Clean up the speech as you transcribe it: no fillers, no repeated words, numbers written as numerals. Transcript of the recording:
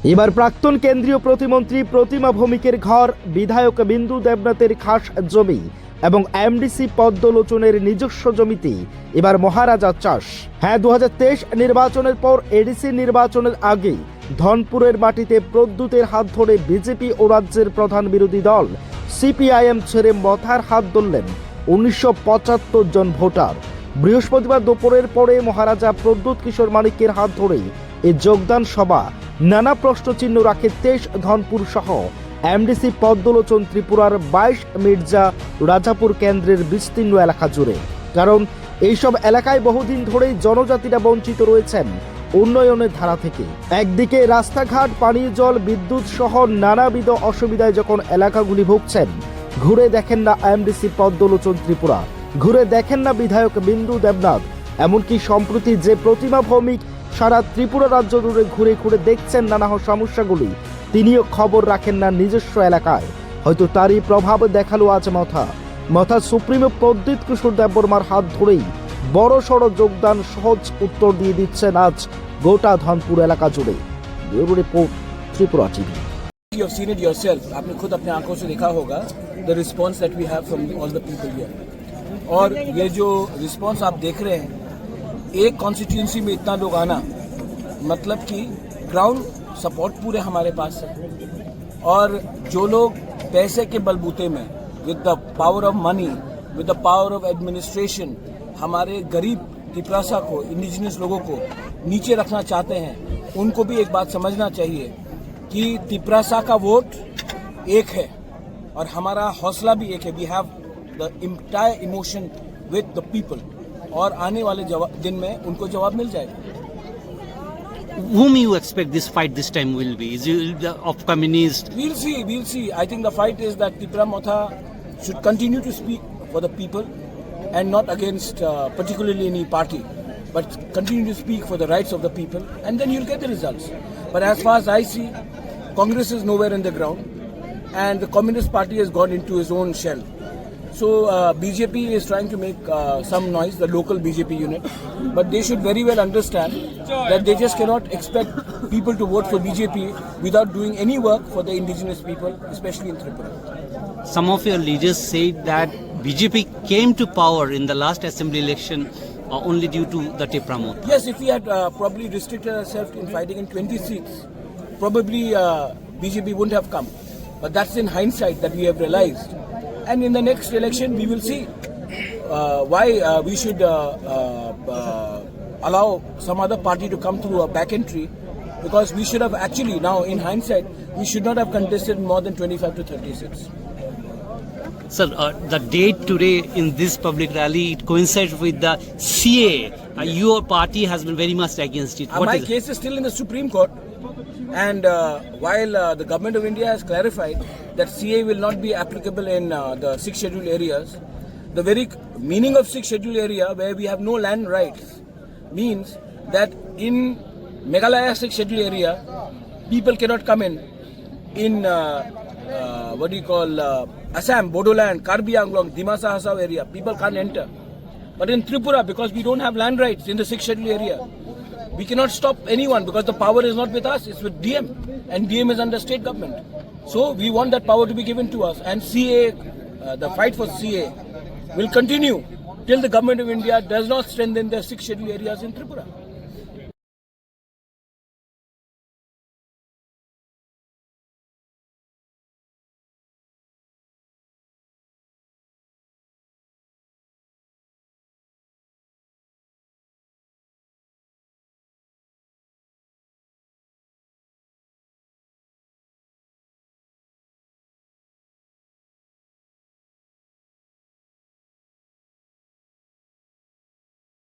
এবার প্রাক্তন কেন্দ্রীয় প্রতিমন্ত্রী প্রতিমা ভৌমিকের ঘর, বিধায়ক বিন্দু দেবনাথের খাস জমি এবং এমডিসি পদ্মলোচনের নিজস্ব জমিতে এবার মহারাজা চাষ। হ্যাঁ, 2023 নির্বাচনের পর এডিসি নির্বাচনের আগে ধনপুরের মাটিতে প্রদ্যুতের হাত ধরে বিজেপি ও রাজ্যের প্রধান বিরোধী দল সিপিআইএম ছেড়ে মথার হাত ধরলেন 1975 জন ভোটার। বৃহস্পতিবার দুপুরের পরে মহারাজা প্রদ্যুৎ কিশোর মানিকের হাত ধরে এই যোগদান সভা নানা প্রশ্নচিহ্ন রাখে 23 ধনপুর সহ এমডিসি পদ্মলোচন ত্রিপুরার 22 মির্জা রাজাপুর কেন্দ্রের বিস্তীর্ণ এলাকা জুড়ে। কারণ এইসব এলাকায় বহুদিন ধরেই জনজাতিরা বঞ্চিত রয়েছেন উন্নয়নের ধারা থেকে। একদিকে রাস্তাঘাট, পানীয় জল, বিদ্যুৎ সহ নানাবিধ অসুবিধায় যখন এলাকাগুলি ভুগছেন, ঘুরে দেখেন না এমডিসি পদ্মলোচন ত্রিপুরা, ঘুরে দেখেন না বিধায়ক বিন্দু দেবনাথ। এমনকি সম্প্রতি যে প্রতিমা ভৌমিক সারা ত্রিপুরা রাজ্য জুড়ে ঘুরে ঘুরে দেখছেন নানা সমস্যাগুলি, তিনিও খবর রাখেন না নিজস্ব এলাকায়। হয়তো তারই প্রভাব দেখালো আজ মথা সুপ্রিমো প্রদ্যুৎ কিশোর দেববর্মার হাত ধরেই বড় সড় যোগদান সহজ উত্তর দিয়ে দিচ্ছেন আজ গোটা ধনপুর এলাকা জুড়ে। Bureau report, Tripura TV. You have seen it yourself. आपने खुद अपने आंखों से देखा होगा the response that we have from all the people here. और ये जो response आप देख रहे हैं, एक कॉन्स्टिट्यूंसी में इतना लोग आना मतलब कि ग्राउंड सपोर्ट पूरे हमारे पास है। और जो लोग पैसे के बलबूते में with the power of money, with the power of administration हमारे गरीब तिपरासा को, इंडिजिनस लोगों को नीचे रखना चाहते हैं, उनको भी एक बात समझना चाहिए कि तिपरासा का वोट एक है और हमारा हौसला भी एक है। We have the entire emotion with the people और आने वाले दिन में उनको जवाब मिल जाएगा। Whom you expect this fight this time will be? Is it of communist? We'll see. I think the fight is that Tripura Motha should continue to speak for the people and not against particularly any party, but continue to speak for the rights of the people, and then you'll get the results. But as far as I see, Congress is nowhere in the ground, and the Communist Party has gone into its own shell. So BJP is trying to make some noise, the local BJP unit, but they should very well understand that they just cannot expect people to vote for BJP without doing any work for the indigenous people, especially in Tripura. Some of your leaders said that BJP came to power in the last assembly election only due to the Tripura Motha. Yes, if we had probably restricted ourselves in fighting in 20 seats, probably BJP wouldn't have come. But that's in hindsight that we have realized. And in the next election, we will see why we should allow some other party to come through a back entry, because we should have actually, now in hindsight, we should not have contested more than 25 to 30 seats. Sir, the date today in this public rally, it coincides with the CA. Your party has been very much against it. My case is still in the Supreme Court. And while the government of India has clarified that CA will not be applicable in the 6 scheduled areas, the very meaning of 6 scheduled area, where we have no land rights, means that in Meghalaya 6 scheduled area, people cannot come in what do you call Assam, Bodoland, Karbi Anglong, Dimasa Hasao area, people can't enter. But in Tripura, because we don't have land rights in the 6 scheduled area, we cannot stop anyone, because the power is not with us, it's with DM, and DM is under state government. So we want that power to be given to us, and CA, the fight for CA will continue till the government of India does not strengthen the 6 scheduled areas in Tripura.